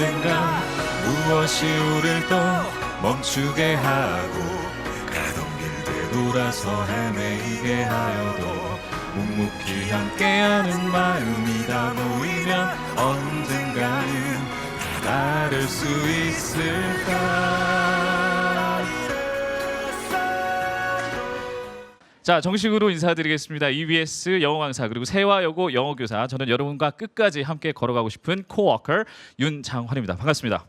언젠가 무엇이 우릴 또 멈추게 하고 가던 길 되돌아서 헤매이게 하여도 묵묵히 함께하는 마음이 다 모이면 언젠가는 다를 수 있을까. 자, 정식으로 인사드리겠습니다. EBS 영어 강사 그리고 세화여고 영어교사, 저는 여러분과 끝까지 함께 걸어가고 싶은 코워커 윤장환입니다. 반갑습니다.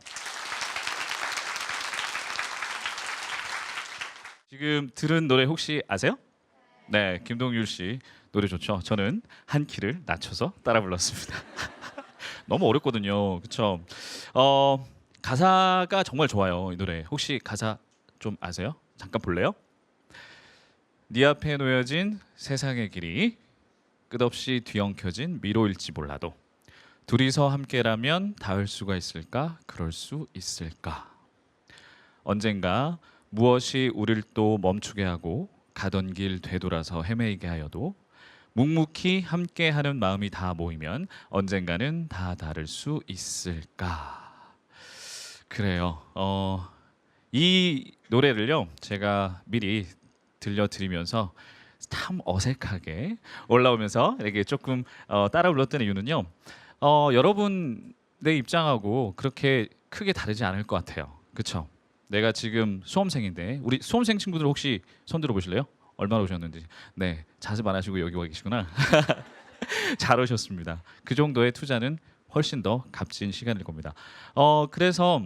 지금 들은 노래 혹시 아세요? 네, 김동률 씨 노래 좋죠. 저는 한 키를 낮춰서 따라 불렀습니다. 너무 어렵거든요, 그렇죠? 가사가 정말 좋아요. 이 노래 혹시 가사 좀 아세요? 잠깐 볼래요? 네 앞에 놓여진 세상의 길이 끝없이 뒤엉켜진 미로일지 몰라도 둘이서 함께라면 닿을 수가 있을까? 그럴 수 있을까? 언젠가 무엇이 우릴 또 멈추게 하고 가던 길 되돌아서 헤매이게 하여도 묵묵히 함께하는 마음이 다 모이면 언젠가는 다 다를 수 있을까? 그래요. 이 노래를요, 제가 미리 들려드리면서 참 어색하게 올라오면서 이렇게 조금 따라 불렀던 이유는요, 여러분의 입장하고 그렇게 크게 다르지 않을 것 같아요. 그렇죠? 내가 지금 수험생인데 우리 수험생 친구들 혹시 손 들어 보실래요? 얼마나 오셨는지. 네, 자습 안 하시고 여기 와 계시구나. 잘 오셨습니다. 그 정도의 투자는 훨씬 더 값진 시간일 겁니다. 그래서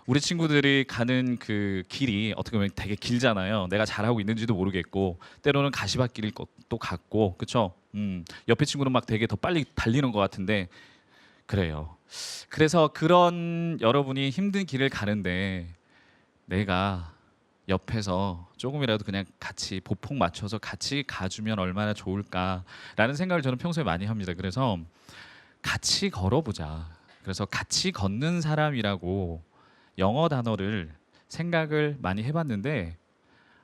우리 친구들이 가는 그 길이 어떻게 보면 되게 길잖아요. 내가 잘하고 있는지도 모르겠고 때로는 가시밭길일 것도 같고, 그렇죠? 옆에 친구는 막 되게 더 빨리 달리는 것 같은데 그래요. 그래서 그런 여러분이 힘든 길을 가는데 내가 옆에서 조금이라도 그냥 같이 보폭 맞춰서 같이 가주면 얼마나 좋을까라는 생각을 저는 평소에 많이 합니다. 그래서 같이 걸어보자. 그래서 같이 걷는 사람이라고 영어 단어를 생각을 많이 해봤는데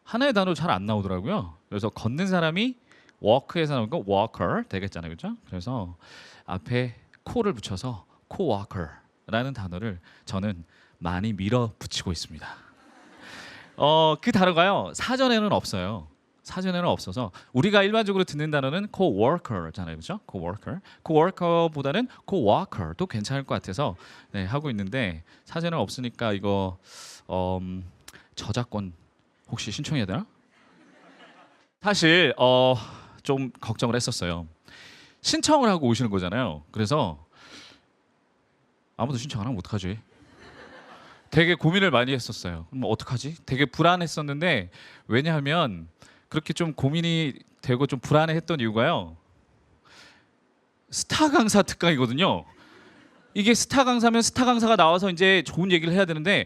하나의 단어 잘 안 나오더라고요. 그래서 걷는 사람이 walk에서 나온 거 walker 되겠잖아요, 그렇죠? 그래서 앞에 코를 붙여서 coworker라는 단어를 저는 많이 밀어붙이고 있습니다. 그 단어가요, 사전에는 없어요. 사전에는 없어서 우리가 일반적으로 듣는 단어는 coworker잖아요, 그렇죠? coworker보다는 coworker도 괜찮을 것 같아서 네, 하고 있는데 사전에 없으니까 이거 저작권 혹시 신청해야 되나? 사실 좀 걱정을 했었어요. 신청을 하고 오시는 거잖아요. 그래서 아무도 신청 안 하면 어떡하지? 되게 고민을 많이 했었어요. 그럼 어떡하지? 되게 불안했었는데, 왜냐하면 그렇게 좀 고민이 되고 좀 불안해했던 이유가요, 스타 강사 특강이거든요. 이게 스타 강사면 스타 강사가 나와서 이제 좋은 얘기를 해야 되는데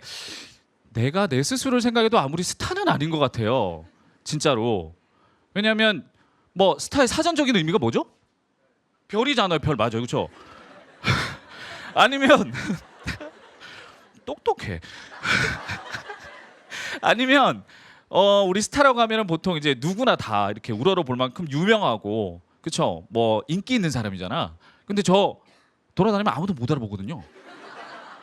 내가 내 스스로를 생각해도 아무리 스타는 아닌 것 같아요, 진짜로. 왜냐하면 뭐 스타의 사전적인 의미가 뭐죠? 별이잖아요, 별. 맞아요, 그렇죠? 아니면 똑똑해. 아니면 우리 스타라고 하면은 보통 이제 누구나 다 이렇게 우러러 볼 만큼 유명하고, 그쵸? 뭐 인기 있는 사람이잖아. 근데 저 돌아다니면 아무도 못 알아보거든요.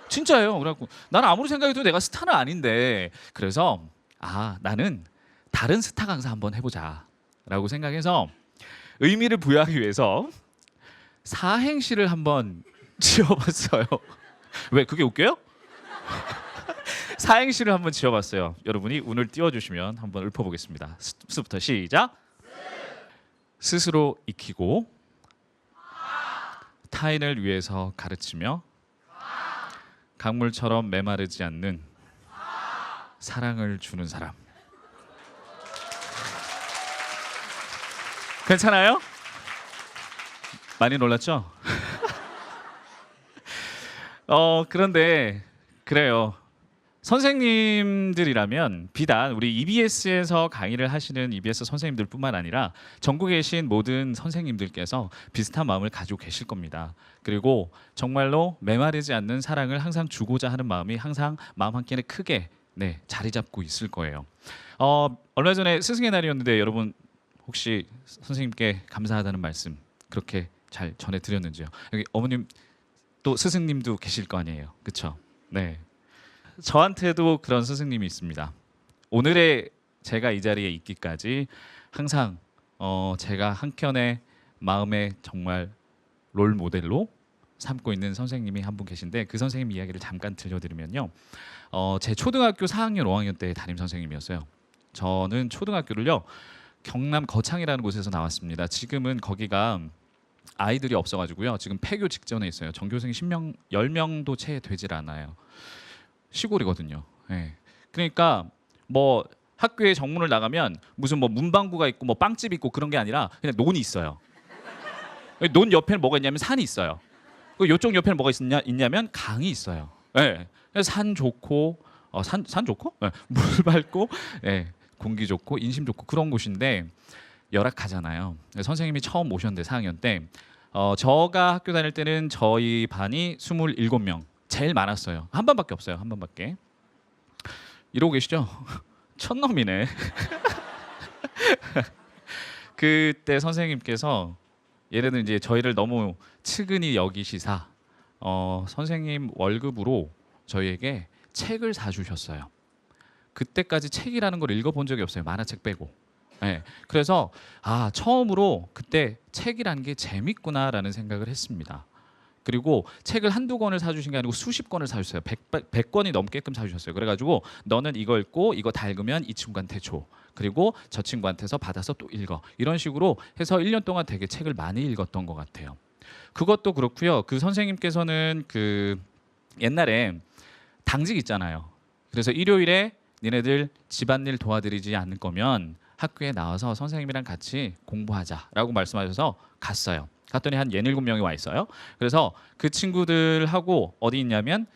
진짜예요. 그래갖고 나는 아무리 생각해도 내가 스타는 아닌데, 그래서 나는 다른 스타 강사 한번 해보자라고 생각해서 의미를 부여하기 위해서 사행시를 한번 지어봤어요. 왜 그게 웃겨요? 사행시를 한번 지어봤어요. 여러분이 운을 띄워주시면 한번 읊어보겠습니다. 스부터 시작. 스스로 익히고 타인을 위해서 가르치며 강물처럼 메마르지 않는 사랑을 주는 사람. 괜찮아요? 많이 놀랐죠? 그런데 그래요. 선생님들이라면 비단 우리 EBS에서 강의를 하시는 EBS 선생님들뿐만 아니라 전국에 계신 모든 선생님들께서 비슷한 마음을 가지고 계실 겁니다. 그리고 정말로 메마르지 않는 사랑을 항상 주고자 하는 마음이 항상 마음 한켠에 크게 자리 잡고 있을 거예요. 얼마 전에 스승의 날이었는데 여러분 혹시 선생님께 감사하다는 말씀 그렇게 잘 전해드렸는지요? 여기 어머님 또 스승님도 계실 거 아니에요, 그렇죠? 네, 저한테도 그런 스승님이 있습니다. 오늘의 제가 이 자리에 있기까지 항상 제가 한켠에 마음에 정말 롤 모델로 삼고 있는 선생님이 한 분 계신데 그 선생님 이야기를 잠깐 들려드리면요. 제 초등학교 4학년, 5학년 때 담임 선생님이었어요. 저는 초등학교를요 경남 거창이라는 곳에서 나왔습니다. 지금은 거기가 아이들이 없어가지고요. 지금 폐교 직전에 있어요. 전교생이 10명, 10명도 채 되질 않아요. 시골이거든요. 예. 그러니까 뭐 학교에 정문을 나가면 무슨 뭐 문방구가 있고 뭐 빵집 있고 그런 게 아니라 그냥 논이 있어요. 논 옆에는 뭐가 있냐면 산이 있어요. 이쪽 옆에는 뭐가 있냐면 강이 있어요. 예. 그래서 산 좋고 산 좋고 물 밝고 공기 좋고 인심 좋고 그런 곳인데 열악하잖아요. 선생님이 처음 오셨는데 4학년 때 저가 학교 다닐 때는 저희 반이 27명 제일 많았어요. 한 반밖에 없어요. 한 반밖에. 이러고 계시죠? 촌놈이네. 그때 선생님께서 얘네들 이제 저희를 너무 측은히 여기시사 선생님 월급으로 저희에게 책을 사주셨어요. 그때까지 책이라는 걸 읽어본 적이 없어요. 만화책 빼고. 네. 그래서 처음으로 그때 책이라는 게 재밌구나라는 생각을 했습니다. 그리고 책을 한두 권을 사주신 게 아니고 수십 권을 사주셨어요. 100권이 넘게끔 사주셨어요. 그래가지고 너는 이거 읽고 이거 다 읽으면 이 친구한테 줘. 그리고 저 친구한테서 받아서 또 읽어. 이런 식으로 해서 1년 동안 되게 책을 많이 읽었던 것 같아요. 그것도 그렇고요. 그 선생님께서는 그 옛날에 당직 있잖아요. 그래서 일요일에 니네들 집안일 도와드리지 않을 거면 학교에 나와서 선생님이랑 같이 공부하자라고 말씀하셔서 갔어요. 갔더니 한 67명이 와 있어요. 그래서 그 친구들하고 어디 있냐면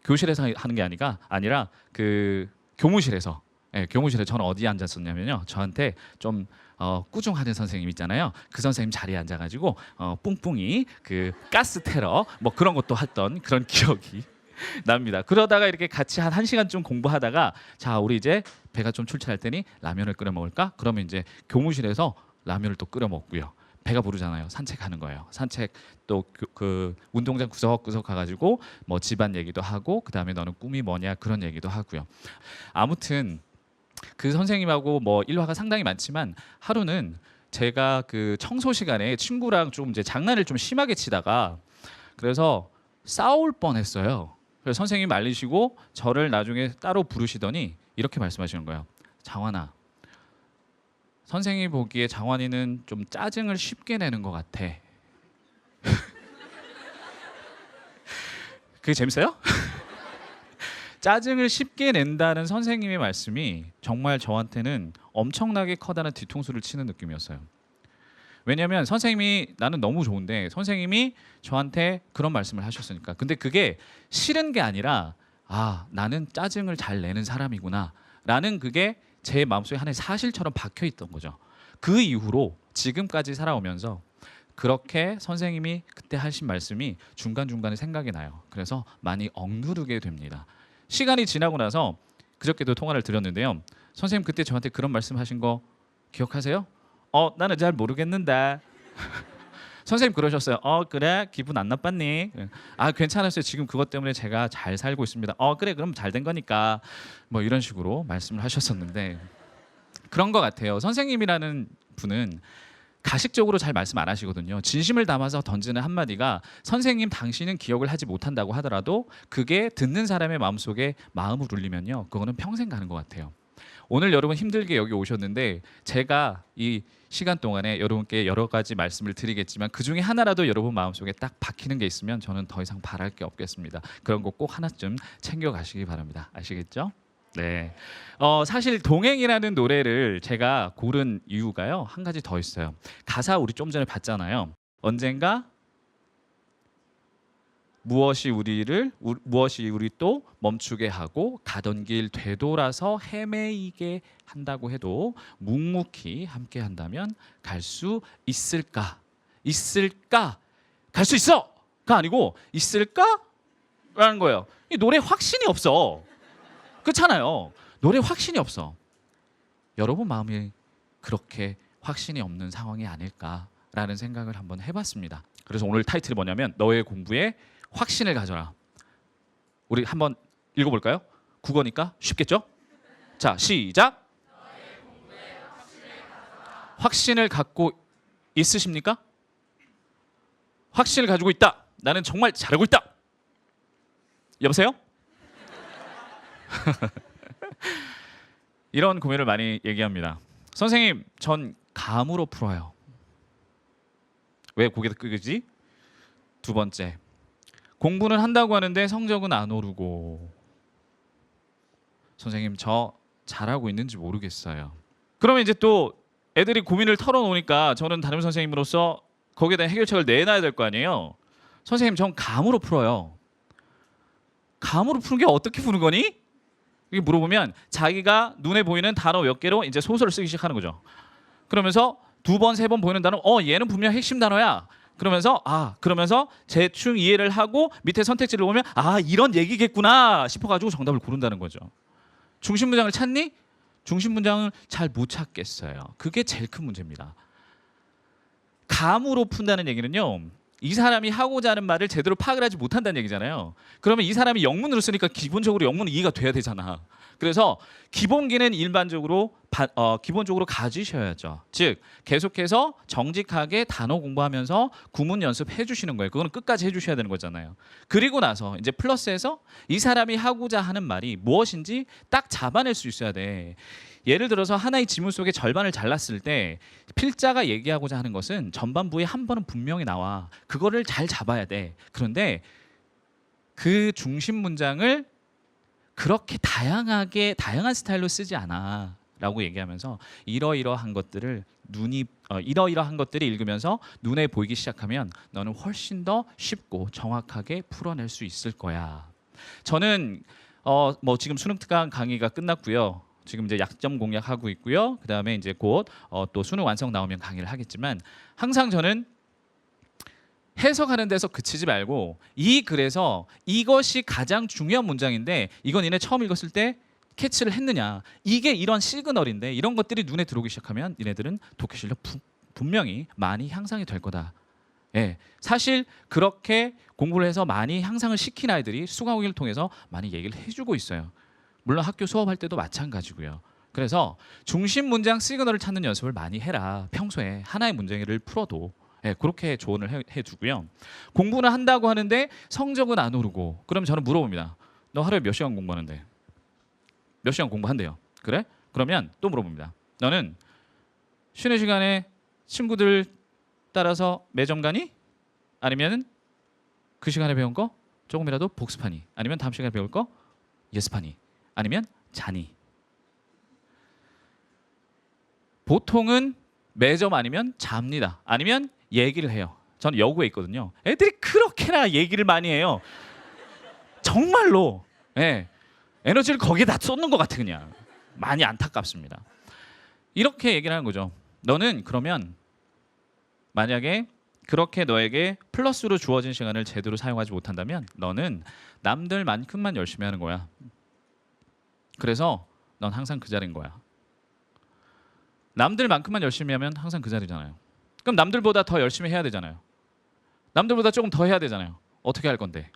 교실에서 하는 게 아니라 그 교무실에서 교무실에 저는 어디에 앉았었냐면요. 저한테 좀 꾸중하는 선생님 있잖아요. 그 선생님 자리에 앉아가지고 뿡뿡이 그 가스 테러 뭐 그런 것도 했던 그런 기억이 납니다. 그러다가 이렇게 같이 한 1시간쯤 공부하다가 자 우리 이제 배가 좀 출출할 테니 라면을 끓여 먹을까? 그러면 이제 교무실에서 라면을 또 끓여 먹고요. 배가 부르잖아요. 산책하는 거예요. 산책 또 그 운동장 구석구석 가가지고 뭐 집안 얘기도 하고 그 다음에 너는 꿈이 뭐냐 그런 얘기도 하고요. 아무튼 그 선생님하고 뭐 일화가 상당히 많지만 하루는 제가 그 청소 시간에 친구랑 좀 이제 장난을 좀 심하게 치다가 그래서 싸울 뻔했어요. 그래서 선생님 말리시고 저를 나중에 따로 부르시더니 이렇게 말씀하시는 거예요. 장환아, 선생님이 보기에 장환이는 좀 짜증을 쉽게 내는 것 같아. 그게 재밌어요? 짜증을 쉽게 낸다는 선생님의 말씀이 정말 저한테는 엄청나게 커다란 뒤통수를 치는 느낌이었어요. 왜냐하면 선생님이 나는 너무 좋은데 선생님이 저한테 그런 말씀을 하셨으니까. 근데 그게 싫은 게 아니라 나는 짜증을 잘 내는 사람이구나 라는 그게 제 마음속에 하나의 사실처럼 박혀 있던 거죠. 그 이후로 지금까지 살아오면서 그렇게 선생님이 그때 하신 말씀이 중간중간에 생각이 나요. 그래서 많이 억누르게 됩니다. 시간이 지나고 나서 그저께도 통화를 드렸는데요. 선생님 그때 저한테 그런 말씀하신 거 기억하세요? 나는 잘 모르겠는데. 선생님 그러셨어요. 그래 기분 안 나빴니? 괜찮았어요. 지금 그것 때문에 제가 잘 살고 있습니다. 그래 그럼 잘 된 거니까 뭐 이런 식으로 말씀을 하셨었는데 그런 것 같아요. 선생님이라는 분은 가식적으로 잘 말씀 안 하시거든요. 진심을 담아서 던지는 한마디가 선생님 당신은 기억을 하지 못한다고 하더라도 그게 듣는 사람의 마음속에 마음을 울리면요. 그거는 평생 가는 것 같아요. 오늘 여러분 힘들게 여기 오셨는데 제가 이 시간 동안에 여러분께 여러 가지 말씀을 드리겠지만 그중에 하나라도 여러분 마음속에 딱 박히는 게 있으면 저는 더 이상 바랄 게 없겠습니다. 그런 거 꼭 하나쯤 챙겨가시기 바랍니다. 아시겠죠? 네. 사실 동행이라는 노래를 제가 고른 이유가요. 한 가지 더 있어요. 가사 우리 좀 전에 봤잖아요. 언젠가 무엇이 우리 또 멈추게 하고 가던 길 되돌아서 헤매이게 한다고 해도 묵묵히 함께 한다면 갈 수 있을까? 갈 수 있어가 아니고 있을까? 라는 거예요. 이 노래 확신이 없어. 그렇잖아요. 노래 확신이 없어. 여러분 마음이 그렇게 확신이 없는 상황이 아닐까라는 생각을 한번 해봤습니다. 그래서 오늘 타이틀이 뭐냐면 너의 공부에 확신을 가져라. 우리 한번 읽어볼까요? 국어니까 쉽겠죠? 자, 시작. 확신을 갖고 있으십니까? 확신을 가지고 있다. 나는 정말 잘하고 있다. 여보세요? 이런 고민을 많이 얘기합니다. 선생님, 전 감으로 풀어요. 왜 고개를 끄지? 두 번째, 공부는 한다고 하는데 성적은 안 오르고. 선생님, 저 잘하고 있는지 모르겠어요. 그러면 이제 또 애들이 고민을 털어놓으니까 저는 담임 선생님으로서 거기에 대한 해결책을 내놔야 될 거 아니에요. 선생님, 전 감으로 풀어요. 감으로 푸는 게 어떻게 푸는 거니? 이렇게 물어보면 자기가 눈에 보이는 단어 몇 개로 이제 소설을 쓰기 시작하는 거죠. 그러면서 두 번, 세 번 보이는 단어, 얘는 분명 핵심 단어야. 그러면서 대충 이해를 하고 밑에 선택지를 보면 이런 얘기겠구나 싶어가지고 정답을 고른다는 거죠. 중심 문장을 찾니? 중심 문장을 잘 못 찾겠어요. 그게 제일 큰 문제입니다. 감으로 푼다는 얘기는요, 이 사람이 하고자 하는 말을 제대로 파악을 하지 못한다는 얘기잖아요. 그러면 이 사람이 영문으로 쓰니까 기본적으로 영문은 이해가 돼야 되잖아. 그래서 기본기는 기본적으로 가지셔야죠. 즉 계속해서 정직하게 단어 공부하면서 구문 연습해 주시는 거예요. 그거는 끝까지 해주셔야 되는 거잖아요. 그리고 나서 이제 플러스해서 이 사람이 하고자 하는 말이 무엇인지 딱 잡아낼 수 있어야 돼. 예를 들어서 하나의 지문 속에 절반을 잘랐을 때 필자가 얘기하고자 하는 것은 전반부에 한 번은 분명히 나와. 그거를 잘 잡아야 돼. 그런데 그 중심 문장을 그렇게 다양한 스타일로 쓰지 않아 라고 얘기하면서 이러이러한 것들이 읽으면서 눈에 보이기 시작하면 너는 훨씬 더 쉽고 정확하게 풀어낼 수 있을 거야. 저는 지금 수능 특강 강의가 끝났고요. 지금 이제 약점 공략하고 있고요. 그다음에 이제 곧 또 수능 완성 나오면 강의를 하겠지만, 항상 저는 해석하는 데서 그치지 말고 이 글에서 이것이 가장 중요한 문장인데 이건 얘네 처음 읽었을 때 캐치를 했느냐, 이게 이런 시그널인데 이런 것들이 눈에 들어오기 시작하면 얘네들은 독해 실력 분명히 많이 향상이 될 거다. 예, 사실 그렇게 공부를 해서 많이 향상을 시킨 아이들이 수강후기를 통해서 많이 얘기를 해주고 있어요. 물론 학교 수업할 때도 마찬가지고요. 그래서 중심 문장 시그널을 찾는 연습을 많이 해라. 평소에 하나의 문장을 풀어도. 그렇게 조언을 해주고요. 공부는 한다고 하는데 성적은 안 오르고. 그럼 저는 물어봅니다. 너 하루에 몇 시간 공부하는데? 몇 시간 공부한대요. 그래? 그러면 또 물어봅니다. 너는 쉬는 시간에 친구들 따라서 매점 가니? 아니면 그 시간에 배운 거 조금이라도 복습하니? 아니면 다음 시간에 배울 거 예습하니? 아니면 자니? 보통은 매점 아니면 잡니다. 아니면 얘기를 해요. 저는 여고에 있거든요. 애들이 그렇게나 얘기를 많이 해요. 정말로. 에너지를 거기에다 쏟는 것 같아. 그냥 많이 안타깝습니다. 이렇게 얘기를 하는 거죠. 너는 그러면 만약에 그렇게 너에게 플러스로 주어진 시간을 제대로 사용하지 못한다면 너는 남들만큼만 열심히 하는 거야. 그래서 넌 항상 그 자리인 거야. 남들만큼만 열심히 하면 항상 그 자리잖아요. 그럼 남들보다 더 열심히 해야 되잖아요. 남들보다 조금 더 해야 되잖아요. 어떻게 할 건데?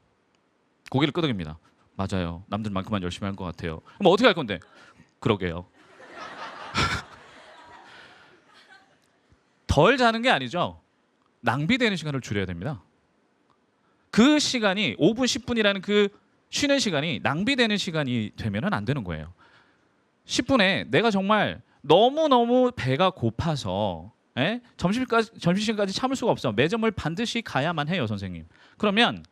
고개를 끄덕입니다. 맞아요. 남들만큼만 열심히 할 것 같아요. 그럼 어떻게 할 건데? 그러게요. 덜 자는 게 아니죠. 낭비되는 시간을 줄여야 됩니다. 그 시간이 5분, 10분이라는 그 쉬는 시간이 낭비되는 시간이 되면 안 되는 거예요. 10분에 내가 정말 너무너무 배가 고파서 점심시간까지 참을 수가 없어. 매점을 반드시 가야만 해요, 선생님. 그러면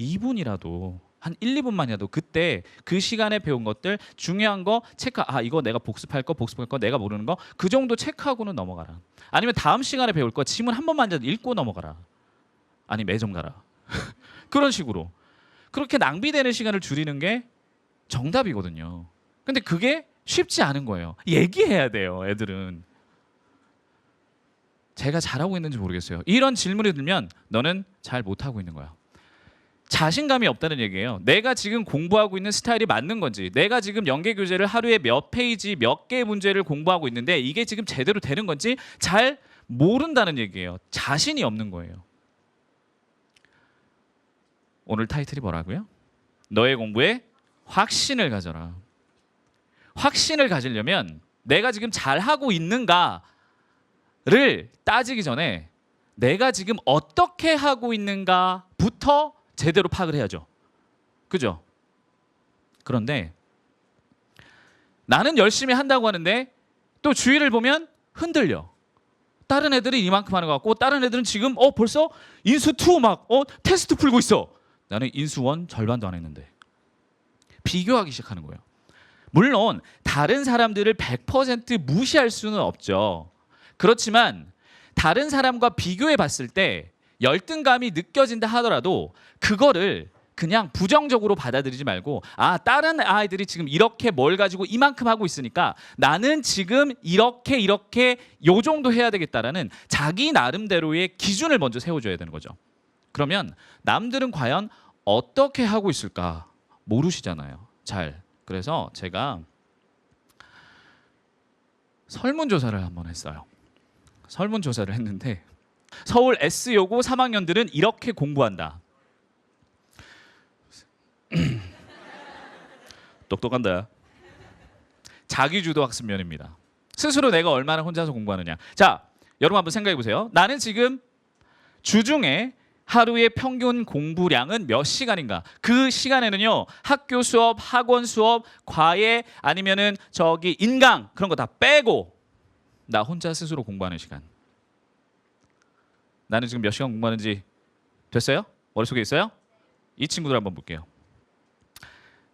2분이라도 한 1, 2분만이라도 그때 그 시간에 배운 것들 중요한 거 체크. 이거 내가 복습할 거 내가 모르는 거 그 정도 체크하고는 넘어가라. 아니면 다음 시간에 배울 거 지문 한 번만 읽고 넘어가라. 아니 매점 가라. 그런 식으로 그렇게 낭비되는 시간을 줄이는 게 정답이거든요. 근데 그게 쉽지 않은 거예요. 얘기해야 돼요, 애들은. 제가 잘하고 있는지 모르겠어요. 이런 질문이 들면 너는 잘 못하고 있는 거야. 자신감이 없다는 얘기예요. 내가 지금 공부하고 있는 스타일이 맞는 건지, 내가 지금 연계 교재를 하루에 몇 페이지, 몇 개의 문제를 공부하고 있는데 이게 지금 제대로 되는 건지 잘 모른다는 얘기예요. 자신이 없는 거예요. 오늘 타이틀이 뭐라고요? 너의 공부에 확신을 가져라. 확신을 가지려면 내가 지금 잘하고 있는가를 따지기 전에 내가 지금 어떻게 하고 있는가부터 제대로 파악을 해야죠. 그죠? 그런데 나는 열심히 한다고 하는데 또 주위를 보면 흔들려. 다른 애들이 이만큼 하는 것 같고 다른 애들은 지금 벌써 인수 2 막 테스트 풀고 있어. 나는 인수 1 절반도 안 했는데. 비교하기 시작하는 거예요. 물론 다른 사람들을 100% 무시할 수는 없죠. 그렇지만 다른 사람과 비교해 봤을 때 열등감이 느껴진다 하더라도 그거를 그냥 부정적으로 받아들이지 말고 다른 아이들이 지금 이렇게 뭘 가지고 이만큼 하고 있으니까 나는 지금 이렇게 요 정도 해야 되겠다라는 자기 나름대로의 기준을 먼저 세워줘야 되는 거죠. 그러면 남들은 과연 어떻게 하고 있을까 모르시잖아요. 잘. 그래서 제가 설문조사를 한번 했어요. 설문조사를 했는데 서울 S여고 3학년들은 이렇게 공부한다. 똑똑한데. 자기주도 학습면입니다. 스스로 내가 얼마나 혼자서 공부하느냐. 자, 여러분 한번 생각해 보세요. 나는 지금 주중에 하루의 평균 공부량은 몇 시간인가? 그 시간에는요, 학교 수업, 학원 수업, 과외 아니면은 인강 그런 거 다 빼고 나 혼자 스스로 공부하는 시간. 나는 지금 몇 시간 공부하는지 됐어요? 머릿속에 있어요? 이 친구들 한번 볼게요.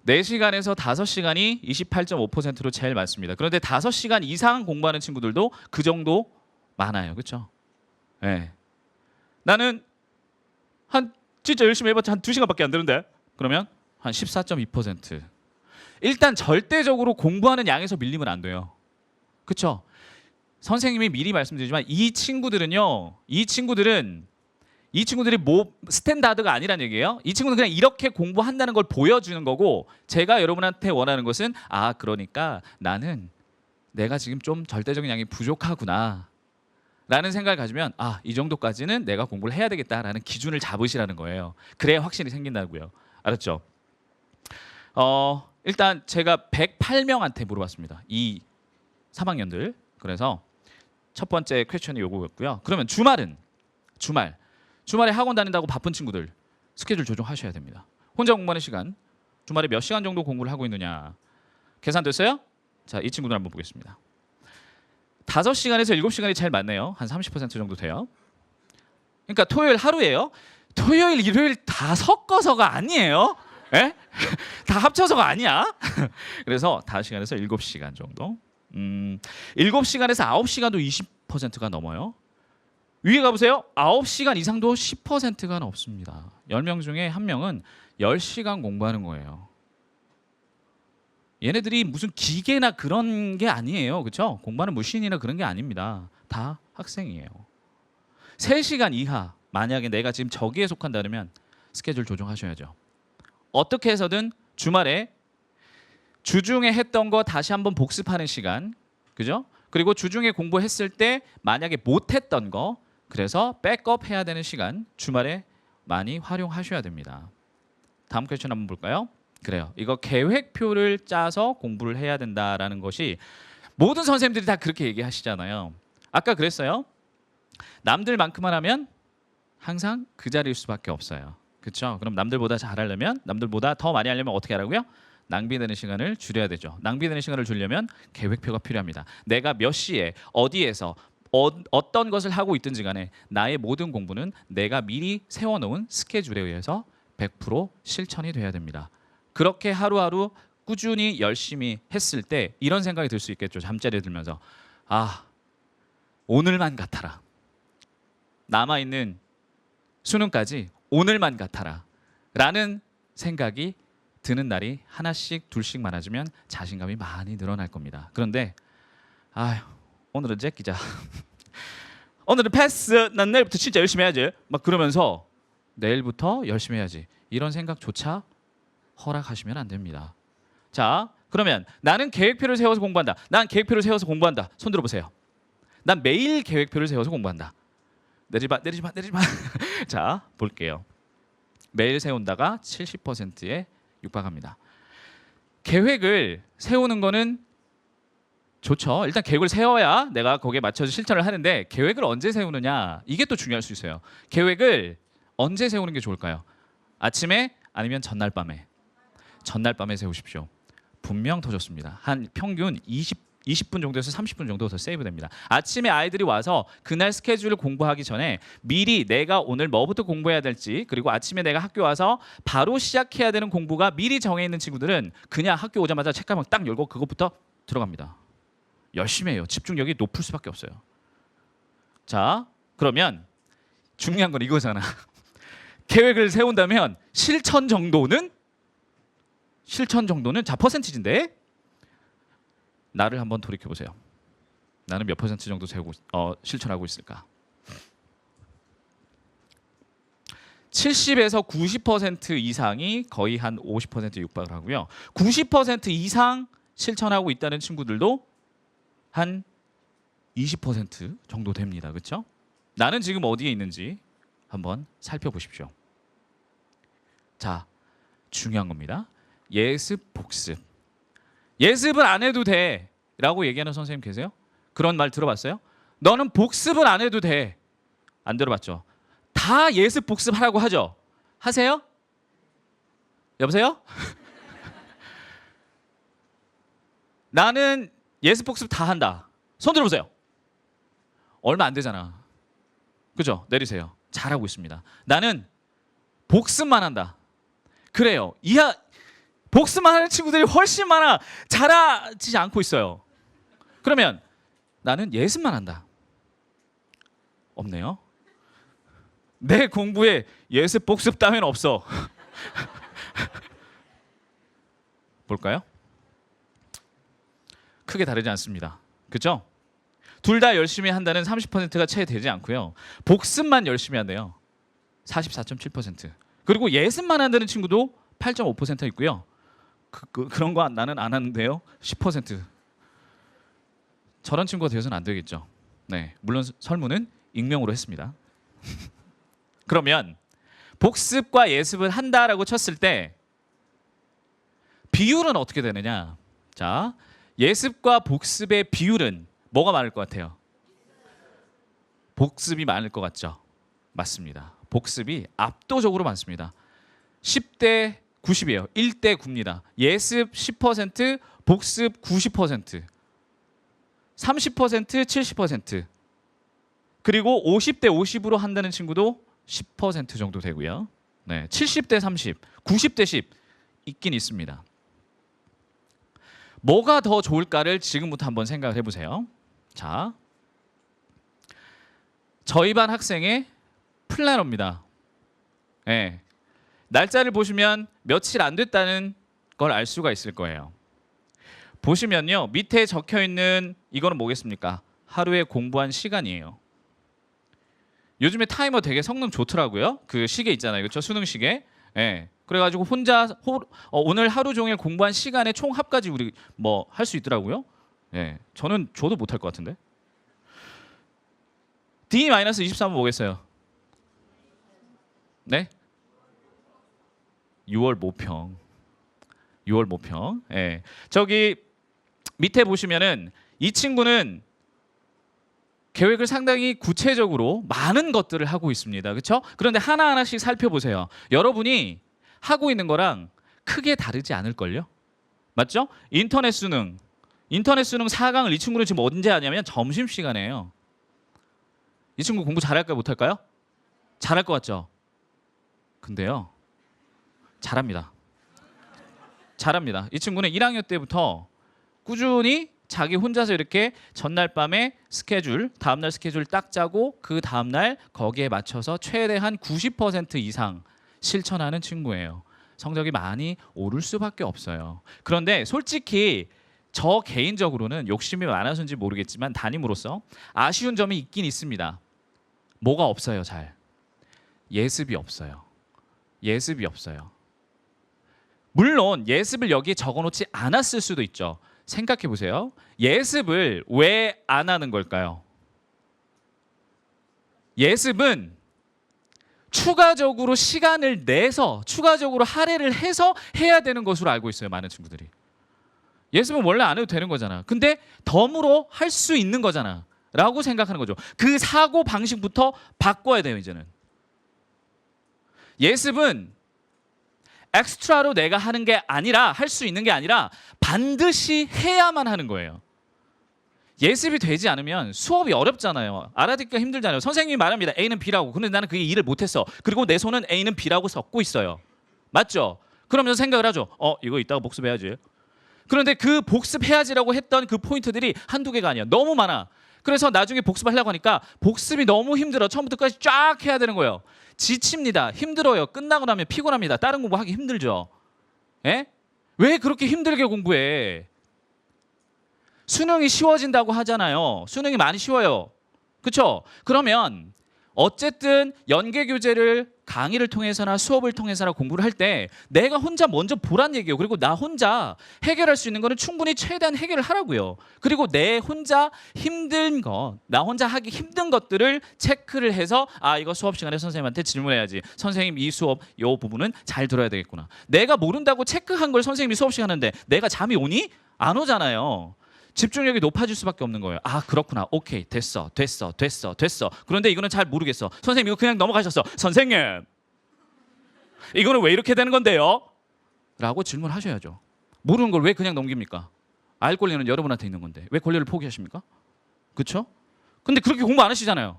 4시간에서 5시간이 28.5%로 제일 많습니다. 그런데 5시간 이상 공부하는 친구들도 그 정도 많아요. 그렇죠? 네. 나는 진짜 열심히 해봤자 한 2시간밖에 안 되는데 그러면 한 14.2%. 일단 절대적으로 공부하는 양에서 밀리면 안 돼요. 그렇죠? 선생님이 미리 말씀드리지만 이 친구들이 뭐 스탠다드가 아니란 얘기예요. 이 친구는 그냥 이렇게 공부한다는 걸 보여주는 거고 제가 여러분한테 원하는 것은 그러니까 나는 내가 지금 좀 절대적인 양이 부족하구나 라는 생각을 가지면 이 정도까지는 내가 공부를 해야 되겠다라는 기준을 잡으시라는 거예요. 그래야 확신이 생긴다고요. 알았죠? 일단 제가 108명한테 물어봤습니다. 이 3학년들. 그래서 첫 번째 퀘스천이 요거였고요. 그러면 주말에 학원 다닌다고 바쁜 친구들 스케줄 조정하셔야 됩니다. 혼자 공부하는 시간, 주말에 몇 시간 정도 공부를 하고 있느냐. 계산됐어요? 자, 이 친구들 한번 보겠습니다. 5시간에서 7시간이 제일 많네요. 한 30% 정도 돼요. 그러니까 토요일 하루예요. 토요일, 일요일 다 섞어서가 아니에요. 에? 다 합쳐서가 아니야. 그래서 5시간에서 7시간 정도. 7시간에서 9시간도 20%가 넘어요. 위에 가보세요. 9시간 이상도 10%가 넘습니다. 10명 중에 1명은 10시간 공부하는 거예요. 얘네들이 무슨 기계나 그런 게 아니에요. 그렇죠? 공부하는 머신이나 그런 게 아닙니다. 다 학생이에요. 3시간 이하 만약에 내가 지금 저기에 속한다면 스케줄 조정하셔야죠. 어떻게 해서든 주말에 주중에 했던 거 다시 한번 복습하는 시간. 그죠? 그리고 주중에 공부했을 때 만약에 못했던 거 그래서 백업 해야 되는 시간 주말에 많이 활용하셔야 됩니다. 다음 퀘스천 한번 볼까요? 그래요. 이거 계획표를 짜서 공부를 해야 된다라는 것이 모든 선생님들이 다 그렇게 얘기하시잖아요. 아까 그랬어요. 남들만큼만 하면 항상 그 자리일 수밖에 없어요. 그렇죠? 그럼 남들보다 잘하려면 남들보다 더 많이 하려면 어떻게 하라고요? 낭비되는 시간을 줄여야 되죠. 낭비되는 시간을 줄이려면 계획표가 필요합니다. 내가 몇 시에 어디에서 어떤 것을 하고 있든지 간에 나의 모든 공부는 내가 미리 세워놓은 스케줄에 의해서 100% 실천이 돼야 됩니다. 그렇게 하루하루 꾸준히 열심히 했을 때 이런 생각이 들 수 있겠죠. 잠자리에 들면서 오늘만 같아라. 남아있는 수능까지 오늘만 같아라 라는 생각이 드는 날이 하나씩 둘씩 많아지면 자신감이 많이 늘어날 겁니다. 그런데 오늘은 제끼자. 오늘은 패스. 난 내일부터 진짜 열심히 해야지. 막 그러면서 내일부터 열심히 해야지. 이런 생각조차 허락하시면 안 됩니다. 자, 그러면 나는 계획표를 세워서 공부한다. 난 계획표를 세워서 공부한다. 손 들어보세요. 난 매일 계획표를 세워서 공부한다. 내리지 마. 자, 볼게요. 매일 세운다가 70%에 육박합니다. 계획을 세우는 거는 좋죠. 일단 계획을 세워야 내가 거기에 맞춰서 실천을 하는데 계획을 언제 세우느냐 이게 또 중요할 수 있어요. 계획을 언제 세우는 게 좋을까요? 아침에 아니면 전날 밤에? 전날 밤에 세우십시오. 분명 더 좋습니다. 한 평균 20분 정도에서 30분 정도 더 세이브됩니다. 아침에 아이들이 와서 그날 스케줄을 공부하기 전에 미리 내가 오늘 뭐부터 공부해야 될지 그리고 아침에 내가 학교 와서 바로 시작해야 되는 공부가 미리 정해 있는 친구들은 그냥 학교 오자마자 책가방 딱 열고 그것부터 들어갑니다. 열심히 해요. 집중력이 높을 수밖에 없어요. 자, 그러면 중요한 건 이거잖아. 계획을 세운다면 실천 정도는 자 퍼센티지인데 나를 한번 돌이켜 보세요. 나는 몇 퍼센트 정도 실천하고 있을까? 70에서 90% 이상이 거의 한 50% 육박을 하고요. 90% 이상 실천하고 있다는 친구들도 한 20% 정도 됩니다. 그렇죠? 나는 지금 어디에 있는지 한번 살펴보십시오. 자, 중요한 겁니다. 예습, 복습. 예습은 안 해도 돼 라고 얘기하는 선생님 계세요? 그런 말 들어봤어요? 너는 복습은 안 해도 돼. 안 들어봤죠? 다 예습, 복습 하라고 하죠? 하세요? 여보세요? 나는 예습, 복습 다 한다. 손 들어보세요. 얼마 안 되잖아. 그죠? 내리세요. 잘하고 있습니다. 나는 복습만 한다. 그래요. 복습만 하는 친구들이 훨씬 많아. 잘하지 않고 있어요. 그러면 나는 예습만 한다. 없네요. 내 공부에 예습, 복습 따위는 없어. 볼까요? 크게 다르지 않습니다. 그렇죠? 둘 다 열심히 한다는 30%가 채 되지 않고요. 복습만 열심히 한대요. 44.7%. 그리고 예습만 한다는 친구도 8.5% 있고요. 그런 거 나는 안 하는데요. 10%. 저런 친구가 되어서는 안 되겠죠. 네, 물론 설문은 익명으로 했습니다. 그러면 복습과 예습을 한다라고 쳤을 때 비율은 어떻게 되느냐? 자, 예습과 복습의 비율은 뭐가 많을 것 같아요? 복습이 많을 것 같죠? 맞습니다. 복습이 압도적으로 많습니다. 10대 90이에요. 1대 9입니다. 예습 10%, 복습 90%, 30% 70%, 그리고 50대 50으로 한다는 친구도 10% 정도 되고요. 네, 70대 30, 90대 10 있긴 있습니다. 뭐가 더 좋을까를 지금부터 한번 생각을 해보세요. 자, 저희 반 학생의 플래너입니다. 네, 날짜를 보시면 며칠 안 됐다는 걸 알 수가 있을 거예요. 보시면요, 밑에 적혀 있는 이거는 뭐겠습니까? 하루에 공부한 시간이에요. 요즘에 타이머 되게 성능 좋더라고요. 그 시계 있잖아요, 그렇죠? 수능 시계. 네. 그래가지고 혼자 오늘 하루 종일 공부한 시간의 총 합까지 우리 뭐 할 수 있더라고요. 네. 저도 못할 것 같은데. D-23은 뭐겠어요? 네? 6월 모평. 6월 모평. 예. 저기 밑에 보시면은 이 친구는 계획을 상당히 구체적으로 많은 것들을 하고 있습니다. 그렇죠? 그런데 하나하나씩 살펴보세요. 여러분이 하고 있는 거랑 크게 다르지 않을걸요? 맞죠? 인터넷 수능 4강을 이 친구는 지금 언제 하냐면 점심시간에요. 이 친구 공부 잘할까요? 못할까요? 잘할 것 같죠? 근데요, 잘합니다. 이 친구는 1학년 때부터 꾸준히 자기 혼자서 이렇게 전날 밤에 다음날 스케줄 딱 짜고 그 다음날 거기에 맞춰서 최대한 90% 이상 실천하는 친구예요. 성적이 많이 오를 수밖에 없어요. 그런데 솔직히 저 개인적으로는 욕심이 많아서인지 모르겠지만 담임으로서 아쉬운 점이 있긴 있습니다. 뭐가 없어요? 잘. 예습이 없어요. 물론 예습을 여기에 적어놓지 않았을 수도 있죠. 생각해 보세요. 예습을 왜 안 하는 걸까요? 예습은 추가적으로 시간을 내서 추가적으로 할애를 해서 해야 되는 것으로 알고 있어요. 많은 친구들이. 예습은 원래 안 해도 되는 거잖아. 근데 덤으로 할 수 있는 거잖아 라고 생각하는 거죠. 그 사고 방식부터 바꿔야 돼요. 이제는 예습은 엑스트라로 내가 하는 게 아니라, 할 수 있는 게 아니라 반드시 해야만 하는 거예요. 예습이 되지 않으면 수업이 어렵잖아요. 알아듣기가 힘들잖아요. 선생님이 말합니다. A는 B라고. 근데 나는 그게 일을 못했어. 그리고 내 손은 A는 B라고 적고 있어요. 맞죠? 그러면서 생각을 하죠. 이거 이따가 복습해야지. 그런데 그 복습해야지라고 했던 그 포인트들이 한두 개가 아니야. 너무 많아. 그래서 나중에 복습하려고 하니까 복습이 너무 힘들어. 처음부터 끝까지 쫙 해야 되는 거예요. 지칩니다. 힘들어요. 끝나고 나면 피곤합니다. 다른 공부하기 힘들죠. 예? 왜 그렇게 힘들게 공부해? 수능이 쉬워진다고 하잖아요. 수능이 많이 쉬워요. 그렇죠? 그러면 어쨌든 연계교재를 강의를 통해서나 수업을 통해서나 공부를 할 때 내가 혼자 먼저 보란 얘기예요. 그리고 나 혼자 해결할 수 있는 거는 충분히 최대한 해결을 하라고요. 그리고 내 혼자 힘든 거, 나 혼자 하기 힘든 것들을 체크를 해서 이거 수업 시간에 선생님한테 질문해야지. 선생님 이 수업 요 부분은 잘 들어야 되겠구나. 내가 모른다고 체크한 걸 선생님이 수업 시간 하는데 내가 잠이 오니? 안 오잖아요. 집중력이 높아질 수밖에 없는 거예요. 그렇구나. 오케이. 됐어. 그런데 이거는 잘 모르겠어. 선생님 이거 그냥 넘어가셨어. 선생님 이거는 왜 이렇게 되는 건데요? 라고 질문하셔야죠. 모르는 걸 왜 그냥 넘깁니까? 알 권리는 여러분한테 있는 건데 왜 권리를 포기하십니까? 그렇죠? 근데 그렇게 공부 안 하시잖아요.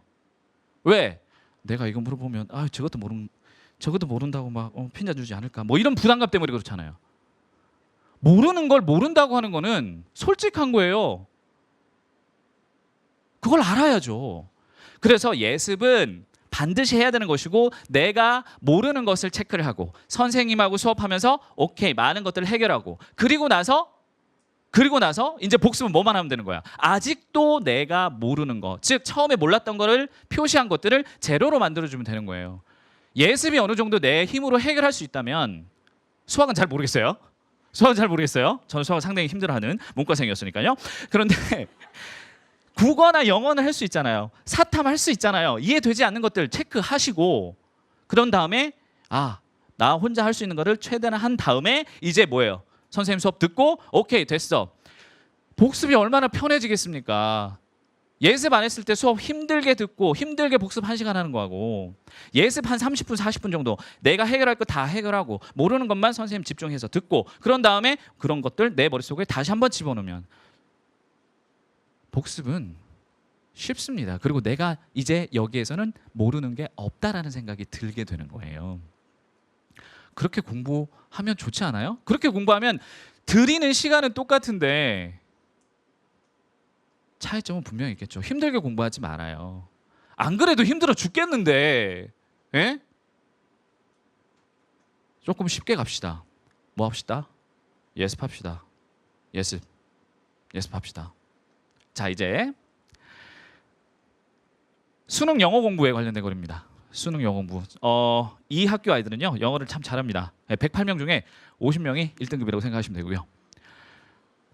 왜? 내가 이거 물어보면 저것도 모른다고 막 핀잔 주지 않을까? 뭐 이런 부담감 때문에 그렇잖아요. 모르는 걸 모른다고 하는 거는 솔직한 거예요. 그걸 알아야죠. 그래서 예습은 반드시 해야 되는 것이고 내가 모르는 것을 체크를 하고 선생님하고 수업하면서 오케이 많은 것들을 해결하고 그리고 나서 이제 복습은 뭐만 하면 되는 거야. 아직도 내가 모르는 거, 즉 처음에 몰랐던 거를 표시한 것들을 제로로 만들어주면 되는 거예요. 예습이 어느 정도 내 힘으로 해결할 수 있다면 수학은 잘 모르겠어요. 저는 수학을 상당히 힘들어하는 문과생이었으니까요. 그런데 국어나 영어는 할 수 있잖아요. 사탐 할 수 있잖아요. 이해되지 않는 것들 체크하시고 그런 다음에 나 혼자 할 수 있는 거를 최대한 한 다음에 이제 뭐예요? 선생님 수업 듣고 오케이 됐어. 복습이 얼마나 편해지겠습니까? 예습 안 했을 때 수업 힘들게 듣고 힘들게 복습 1시간 하는 거하고 예습 한 30분 40분 정도 내가 해결할 거 다 해결하고 모르는 것만 선생님 집중해서 듣고 그런 다음에 그런 것들 내 머릿속에 다시 한번 집어넣으면 복습은 쉽습니다. 그리고 내가 이제 여기에서는 모르는 게 없다라는 생각이 들게 되는 거예요. 그렇게 공부하면 좋지 않아요? 그렇게 공부하면 들이는 시간은 똑같은데 차이점은 분명히 있겠죠. 힘들게 공부하지 말아요. 안 그래도 힘들어 죽겠는데 조금 쉽게 갑시다. 뭐 합시다? 예습합시다. 예습합시다. 자 이제 수능 영어 공부에 관련된 거입니다. 수능 영어 공부. 이 학교 아이들은요 영어를 참 잘합니다. 108명 중에 50명이 1등급이라고 생각하시면 되고요.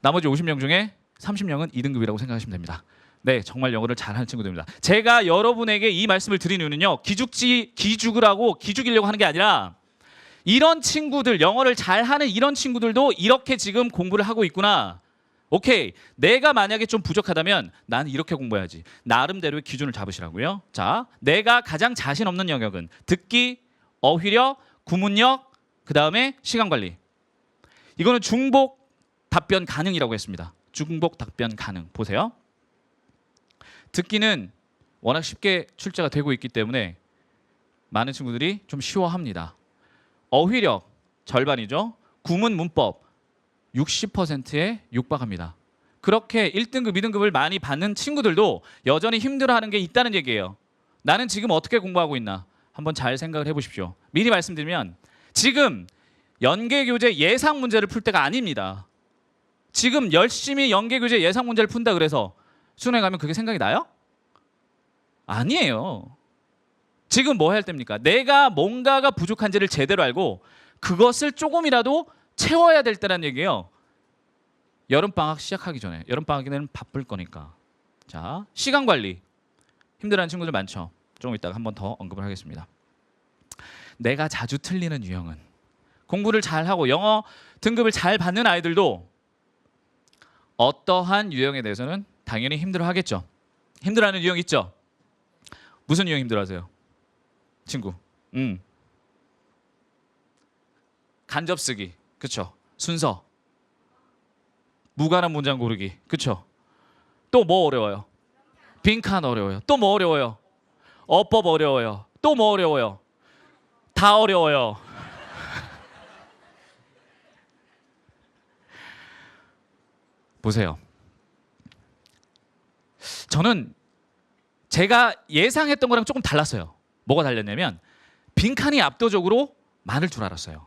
나머지 50명 중에 30명은 2등급이라고 생각하시면 됩니다. 네, 정말 영어를 잘하는 친구들입니다. 제가 여러분에게 이 말씀을 드린 이유는요. 기죽이려고 하는 게 아니라 이런 친구들, 영어를 잘하는 이런 친구들도 이렇게 지금 공부를 하고 있구나. 오케이, 내가 만약에 좀 부족하다면 나는 이렇게 공부해야지. 나름대로의 기준을 잡으시라고요. 자, 내가 가장 자신 없는 영역은 듣기, 어휘력, 구문력, 그 다음에 시간관리. 이거는 중복 답변 가능이라고 했습니다. 중복 답변 가능. 보세요. 듣기는 워낙 쉽게 출제가 되고 있기 때문에 많은 친구들이 좀 쉬워합니다. 어휘력 절반이죠. 구문 문법 60%에 육박합니다. 그렇게 1등급, 2등급을 많이 받는 친구들도 여전히 힘들어하는 게 있다는 얘기예요. 나는 지금 어떻게 공부하고 있나? 한번 잘 생각을 해보십시오. 미리 말씀드리면 지금 연계교재 예상 문제를 풀 때가 아닙니다. 지금 열심히 연계교재 예상 문제를 푼다 그래서 수능에 가면 그게 생각이 나요? 아니에요. 지금 뭐 해야 됩니까? 내가 뭔가가 부족한지를 제대로 알고 그것을 조금이라도 채워야 될 때란 얘기예요. 여름방학 시작하기 전에. 여름방학에는 바쁠 거니까. 자, 시간관리. 힘들어하는 친구들 많죠. 조금 이따가 한 번 더 언급을 하겠습니다. 내가 자주 틀리는 유형은 공부를 잘하고 영어 등급을 잘 받는 아이들도 어떠한 유형에 대해서는 당연히 힘들어하겠죠. 힘들어하는 유형 있죠? 무슨 유형 힘들어하세요? 친구. 간접 쓰기. 그쵸? 순서. 무관한 문장 고르기. 그쵸? 또 뭐 어려워요? 빈칸 어려워요. 또 뭐 어려워요? 어법 어려워요. 또 뭐 어려워요? 다 어려워요. 보세요. 저는 제가 예상했던 거랑 조금 달랐어요. 뭐가 달렸냐면 빈칸이 압도적으로 많을 줄 알았어요.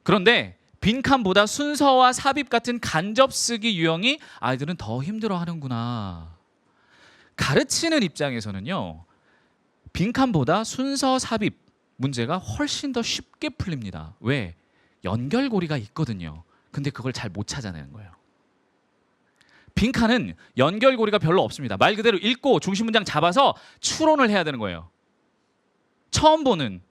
그런데 빈칸보다 순서와 삽입 같은 간접 쓰기 유형이 아이들은 더 힘들어하는구나. 가르치는 입장에서는요. 빈칸보다 순서 삽입 문제가 훨씬 더 쉽게 풀립니다. 왜? 연결고리가 있거든요. 근데 그걸 잘 못 찾아내는 거예요. 빈칸은 연결고리가 별로 없습니다. 말 그대로 읽고 중심 문장 잡아서 추론을 해야 되는 거예요. 처음 보는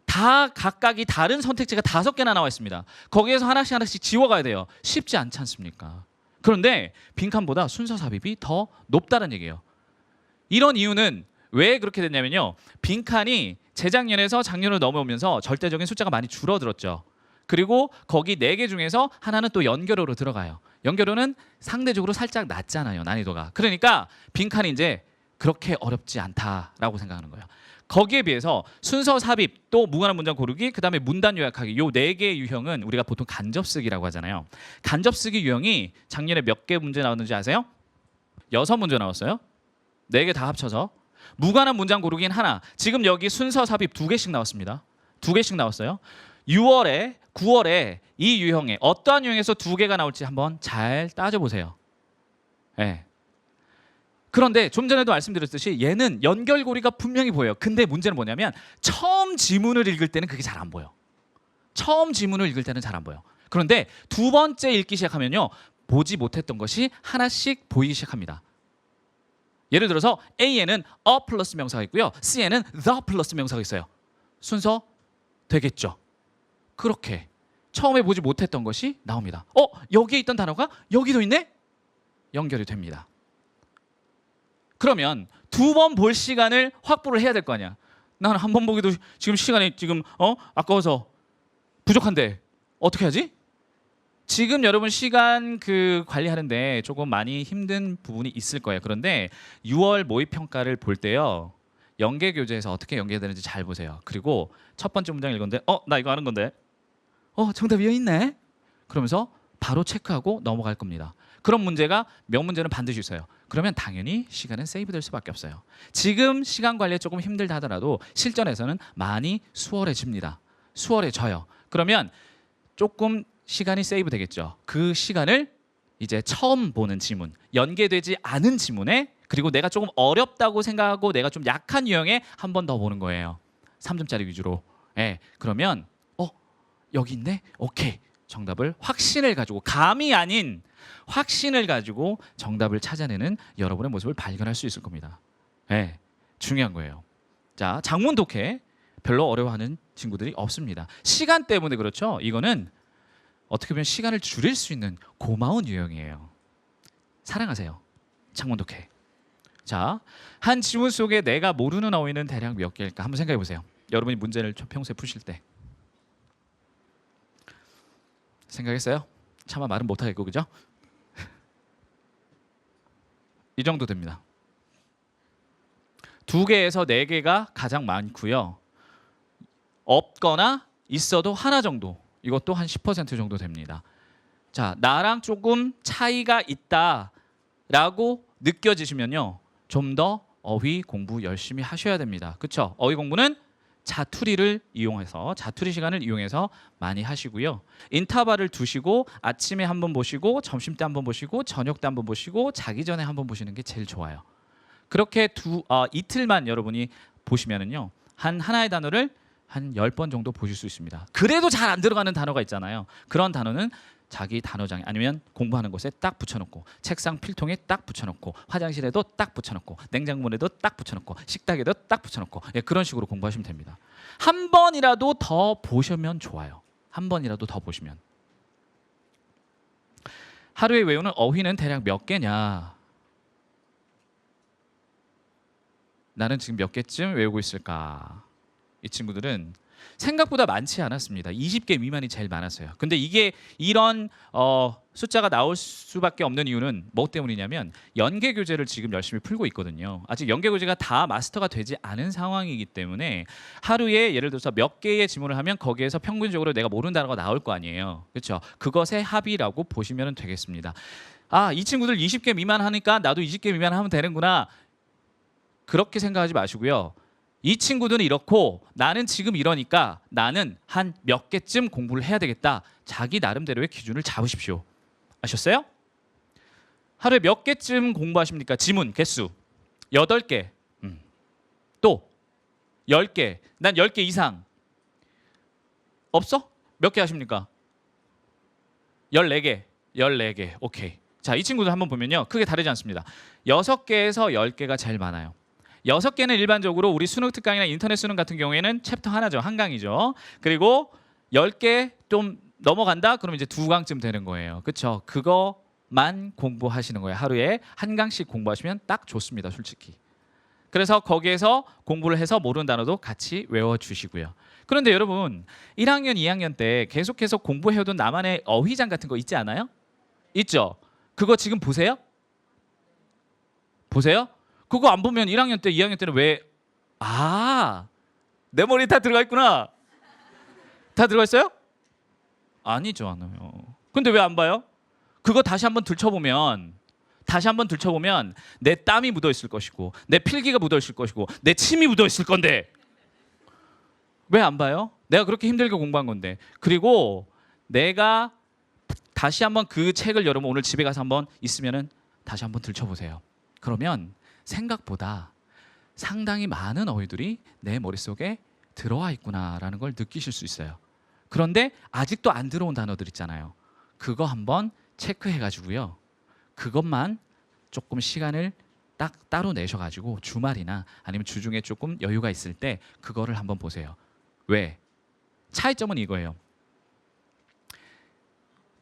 다 각각이 다른 선택지가 5개나 나와 있습니다. 거기에서 하나씩 하나씩 지워가야 돼요. 쉽지 않지 않습니까? 그런데 빈칸보다 순서 삽입이 더 높다는 얘기예요. 이런 이유는 왜 그렇게 됐냐면요. 빈칸이 재작년에서 작년으로 넘어오면서 절대적인 숫자가 많이 줄어들었죠. 그리고 거기 4개 중에서 하나는 또 연결어로 들어가요. 연결어는 상대적으로 살짝 낮잖아요. 난이도가. 그러니까 빈칸이 이제 그렇게 어렵지 않다라고 생각하는 거예요. 거기에 비해서 순서 삽입, 또 무관한 문장 고르기, 그다음에 문단 요약하기 요 4개의 유형은 우리가 보통 간접 쓰기라고 하잖아요. 간접 쓰기 유형이 작년에 몇 개 문제 나왔는지 아세요? 6문제 나왔어요. 4개 다 합쳐서. 무관한 문장 고르기는 하나. 지금 여기 순서 삽입 2개씩 나왔습니다. 2개씩 나왔어요. 6월에 9월에 이 유형에 어떠한 유형에서 2개가 나올지 한번 잘 따져보세요. 네. 그런데 좀 전에도 말씀드렸듯이 얘는 연결고리가 분명히 보여요. 근데 문제는 뭐냐면 처음 지문을 읽을 때는 그게 잘 안 보여. 처음 지문을 읽을 때는 잘 안 보여. 그런데 2번째 읽기 시작하면요. 보지 못했던 것이 하나씩 보이기 시작합니다. 예를 들어서 A에는 a 플러스 명사가 있고요. C에는 the 플러스 명사가 있어요. 순서 되겠죠. 그렇게 처음에 보지 못했던 것이 나옵니다. 여기에 있던 단어가 여기도 있네? 연결이 됩니다. 그러면 2번 볼 시간을 확보를 해야 될 거 아니야. 나는 한 번 보기도 지금 시간이 지금 아까워서 부족한데 어떻게 하지? 지금 여러분 시간 관리하는데 조금 많이 힘든 부분이 있을 거예요. 그런데 6월 모의 평가를 볼 때요. 연계 교재에서 어떻게 연계되는지 잘 보세요. 그리고 첫 번째 문장 읽었는데 나 이거 아는 건데. 정답이 여기 있네. 그러면서 바로 체크하고 넘어갈 겁니다. 그런 문제가 몇 문제는 반드시 있어요. 그러면 당연히 시간은 세이브될 수밖에 없어요. 지금 시간 관리에 조금 힘들다 하더라도 실전에서는 많이 수월해집니다. 수월해져요. 그러면 조금 시간이 세이브 되겠죠. 그 시간을 이제 처음 보는 지문, 연계되지 않은 지문에 그리고 내가 조금 어렵다고 생각하고 내가 좀 약한 유형에 한 번 더 보는 거예요. 3점짜리 위주로. 그러면 여기 있네? 오케이. 정답을 확신을 가지고 감이 아닌 확신을 가지고 정답을 찾아내는 여러분의 모습을 발견할 수 있을 겁니다. 중요한 거예요. 자, 장문 독해 별로 어려워하는 친구들이 없습니다. 시간 때문에 그렇죠. 이거는 어떻게 보면 시간을 줄일 수 있는 고마운 유형이에요. 사랑하세요. 장문 독해. 자, 한 지문 속에 내가 모르는 어휘는 대략 몇 개일까? 한번 생각해 보세요. 여러분이 문제를 평소에 푸실 때. 생각했어요? 차마 말은 못하겠고 그죠? 이 정도 됩니다. 2개에서 4개가 가장 많고요. 없거나 있어도 하나 정도. 이것도 한 10% 정도 됩니다. 자, 나랑 조금 차이가 있다라고 느껴지시면요. 좀 더 어휘 공부 열심히 하셔야 됩니다. 그렇죠? 어휘 공부는 자투리를 이용해서 자투리 시간을 이용해서 많이 하시고요. 인터벌을 두시고 아침에 한번 보시고 점심 때 한번 보시고 저녁 때 한번 보시고 자기 전에 한번 보시는 게 제일 좋아요. 그렇게 이틀만 여러분이 보시면은요. 하나의 단어를 한 10번 정도 보실 수 있습니다. 그래도 잘 안 들어가는 단어가 있잖아요. 그런 단어는 자기 단어장에 아니면 공부하는 곳에 딱 붙여놓고 책상 필통에 딱 붙여놓고 화장실에도 딱 붙여놓고 냉장고에도 딱 붙여놓고 식탁에도 딱 붙여놓고 예, 그런 식으로 공부하시면 됩니다. 한 번이라도 더 보시면 좋아요. 한 번이라도 더 보시면. 하루에 외우는 어휘는 대략 몇 개냐? 나는 지금 몇 개쯤 외우고 있을까? 이 친구들은 생각보다 많지 않았습니다. 20개 미만이 제일 많았어요. 근데 이게 이런 숫자가 나올 수밖에 없는 이유는 뭐 때문이냐면 연계 교재를 지금 열심히 풀고 있거든요. 아직 연계 교재가 다 마스터가 되지 않은 상황이기 때문에 하루에 예를 들어서 몇 개의 지문을 하면 거기에서 평균적으로 내가 모르는 단어가 나올 거 아니에요. 그렇죠? 그것의 합이라고 보시면 되겠습니다. 아, 이 친구들 20개 미만 하니까 나도 20개 미만 하면 되는구나. 그렇게 생각하지 마시고요. 이 친구들은 이렇고 나는 지금 이러니까 나는 한 몇 개쯤 공부를 해야 되겠다. 자기 나름대로의 기준을 잡으십시오. 아셨어요? 하루에 몇 개쯤 공부하십니까? 지문 개수 8개. 또 10개. 난 10개 이상. 없어? 몇 개 하십니까? 14개. 14개. 오케이. 자, 이 친구들 한번 보면요. 크게 다르지 않습니다. 6개에서 10개가 제일 많아요. 6개는 일반적으로 우리 수능 특강이나 인터넷 수능 같은 경우에는 챕터 하나죠. 한 강이죠. 그리고 10개 좀 넘어간다? 그러면 이제 2강쯤 되는 거예요. 그렇죠? 그거만 공부하시는 거예요. 하루에 한 강씩 공부하시면 딱 좋습니다. 솔직히. 그래서 거기에서 공부를 해서 모르는 단어도 같이 외워주시고요. 그런데 여러분 1학년, 2학년 때 계속해서 공부해오던 나만의 어휘장 같은 거 있지 않아요? 있죠? 그거 지금 보세요? 보세요? 그거 안 보면 1학년 때, 2학년 때는 왜 내 머리에 다 들어가 있구나. 다 들어가 있어요? 아니죠, 않아요. 근데 왜 안 봐요? 그거 다시 한번 들춰보면 내 땀이 묻어 있을 것이고 내 필기가 묻어 있을 것이고 내 침이 묻어 있을 건데 왜 안 봐요? 내가 그렇게 힘들게 공부한 건데. 그리고 내가 다시 한번 그 책을 여러분 오늘 집에 가서 한번 있으면은 다시 한번 들춰보세요. 그러면 생각보다 상당히 많은 어휘들이 내 머릿속에 들어와 있구나라는 걸 느끼실 수 있어요. 그런데 아직도 안 들어온 단어들 있잖아요. 그거 한번 체크해가지고요. 그것만 조금 시간을 딱 따로 내셔가지고 주말이나 아니면 주중에 조금 여유가 있을 때 그거를 한번 보세요. 왜? 차이점은 이거예요.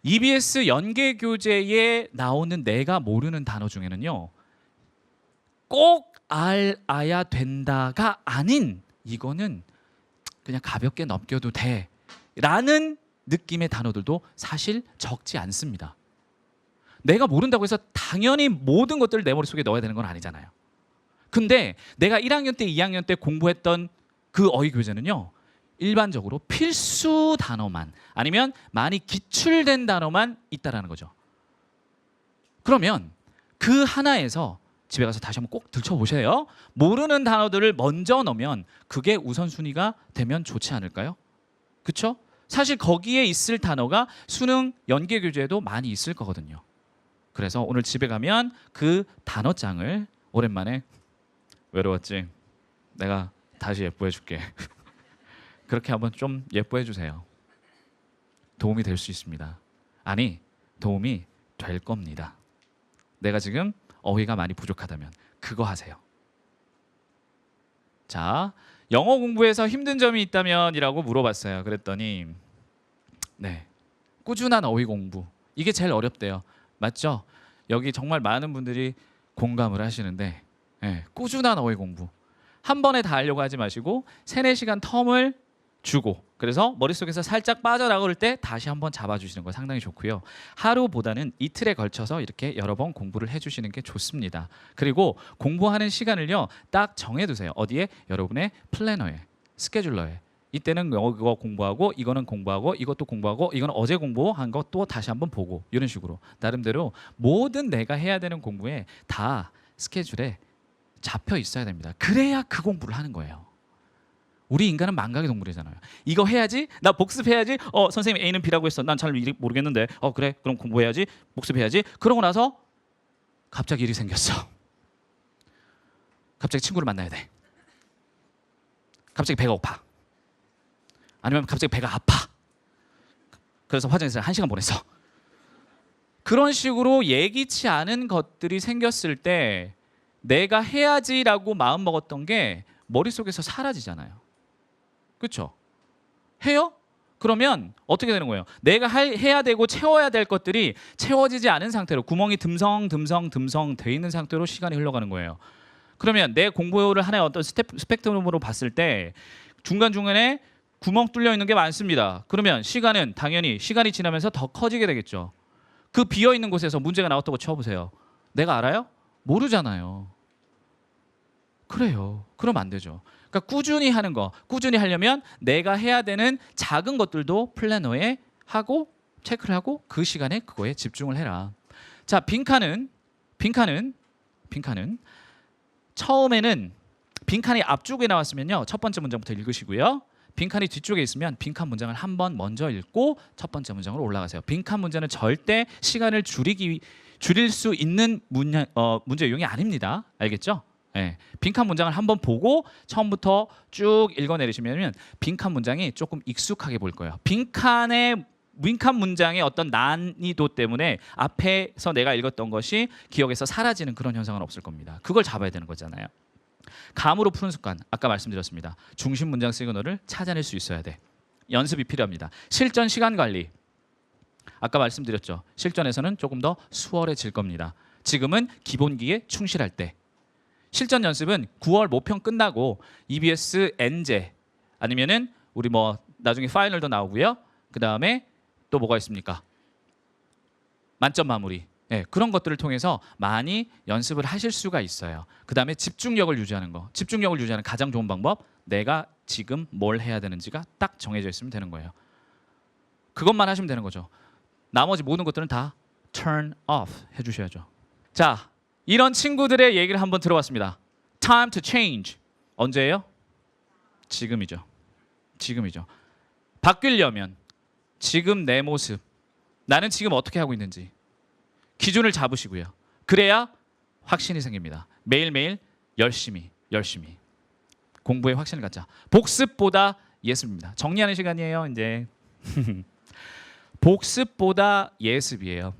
EBS 연계 교재에 나오는 내가 모르는 단어 중에는요. 꼭 알아야 된다가 아닌 이거는 그냥 가볍게 넘겨도 돼 라는 느낌의 단어들도 사실 적지 않습니다. 내가 모른다고 해서 당연히 모든 것들을 내 머릿속에 넣어야 되는 건 아니잖아요. 근데 내가 1학년 때 2학년 때 공부했던 그 어휘 교재는요. 일반적으로 필수 단어만 아니면 많이 기출된 단어만 있다라는 거죠. 그러면 그 하나에서 집에 가서 다시 한번 꼭 들춰보세요. 모르는 단어들을 먼저 넣으면 그게 우선순위가 되면 좋지 않을까요? 그렇죠? 사실 거기에 있을 단어가 수능 연계 교재에도 많이 있을 거거든요. 그래서 오늘 집에 가면 그 단어장을 오랜만에 외로웠지? 내가 다시 예뻐해 줄게. 그렇게 한번 좀 예뻐해 주세요. 도움이 될 수 있습니다. 아니, 도움이 될 겁니다. 내가 지금 어휘가 많이 부족하다면 그거 하세요. 자, 영어 공부에서 힘든 점이 있다면이라고 물어봤어요. 그랬더니 네, 꾸준한 어휘 공부. 이게 제일 어렵대요. 맞죠? 여기 정말 많은 분들이 공감을 하시는데 네, 꾸준한 어휘 공부. 한 번에 다 하려고 하지 마시고 3-4시간 텀을 주고 그래서 머릿속에서 살짝 빠져나갈 때 다시 한번 잡아주시는 거 상당히 좋고요. 하루보다는 이틀에 걸쳐서 이렇게 여러 번 공부를 해주시는 게 좋습니다. 그리고 공부하는 시간을요 딱 정해두세요. 어디에? 여러분의 플래너에, 스케줄러에. 이때는 이거 공부하고 이거는 공부하고 이것도 공부하고 이거는 어제 공부한 것도 다시 한번 보고 이런 식으로 나름대로 모든 내가 해야 되는 공부에 다 스케줄에 잡혀 있어야 됩니다. 그래야 그 공부를 하는 거예요. 우리 인간은 망각의 동물이잖아요. 이거 해야지, 나 복습해야지. 선생님 A는 B라고 했어. 난 잘 모르겠는데. 그래, 그럼 공부해야지, 복습해야지. 그러고 나서 갑자기 일이 생겼어. 갑자기 친구를 만나야 돼. 갑자기 배가 고파. 아니면 갑자기 배가 아파. 그래서 화장실에 1시간 보냈어. 그런 식으로 예기치 않은 것들이 생겼을 때 내가 해야지라고 마음 먹었던 게 머릿속에서 사라지잖아요. 그렇죠? 해요? 그러면 어떻게 되는 거예요? 내가 해야 되고 채워야 될 것들이 채워지지 않은 상태로 구멍이 듬성 돼 있는 상태로 시간이 흘러가는 거예요. 그러면 내 공부를 하나의 어떤 스펙트럼으로 봤을 때 중간중간에 구멍 뚫려 있는 게 많습니다. 그러면 시간은 당연히 시간이 지나면서 더 커지게 되겠죠. 그 비어 있는 곳에서 문제가 나왔다고 쳐보세요. 내가 알아요? 모르잖아요. 그래요. 그러면 안 되죠. 그러니까 꾸준히 하는 거, 꾸준히 하려면 내가 해야 되는 작은 것들도 플래너에 하고 체크를 하고 그 시간에 그거에 집중을 해라. 자, 빈칸은 처음에는 빈칸이 앞쪽에 나왔으면요. 첫 번째 문장부터 읽으시고요. 빈칸이 뒤쪽에 있으면 빈칸 문장을 한번 먼저 읽고 첫 번째 문장으로 올라가세요. 빈칸 문제는 절대 시간을 줄일 수 있는 문제 유형이 아닙니다. 알겠죠? 네. 빈칸 문장을 한번 보고 처음부터 쭉 읽어내리시면 빈칸 문장이 조금 익숙하게 보일 거예요. 빈칸 문장의 어떤 난이도 때문에 앞에서 내가 읽었던 것이 기억에서 사라지는 그런 현상은 없을 겁니다. 그걸 잡아야 되는 거잖아요. 감으로 푸는 습관, 아까 말씀드렸습니다. 중심 문장 시그널을 찾아낼 수 있어야 돼. 연습이 필요합니다. 실전 시간 관리, 아까 말씀드렸죠. 실전에서는 조금 더 수월해질 겁니다. 지금은 기본기에 충실할 때. 실전 연습은 9월 모평 끝나고 EBS N제 아니면은 우리 뭐 나중에 파이널도 나오고요. 그 다음에 또 뭐가 있습니까? 만점 마무리. 네, 그런 것들을 통해서 많이 연습을 하실 수가 있어요. 그 다음에 집중력을 유지하는 거. 집중력을 유지하는 가장 좋은 방법, 내가 지금 뭘 해야 되는지가 딱 정해져 있으면 되는 거예요. 그것만 하시면 되는 거죠. 나머지 모든 것들은 다 turn off 해주셔야죠. 자, 이런 친구들의 얘기를 한번 들어봤습니다. Time to change. 언제예요? 지금이죠. 지금이죠. 바뀌려면 지금 내 모습, 나는 지금 어떻게 하고 있는지 기준을 잡으시고요. 그래야 확신이 생깁니다. 매일매일 열심히 공부에 확신을 갖자. 복습보다 예습입니다. 정리하는 시간이에요. 이제 복습보다 예습이에요.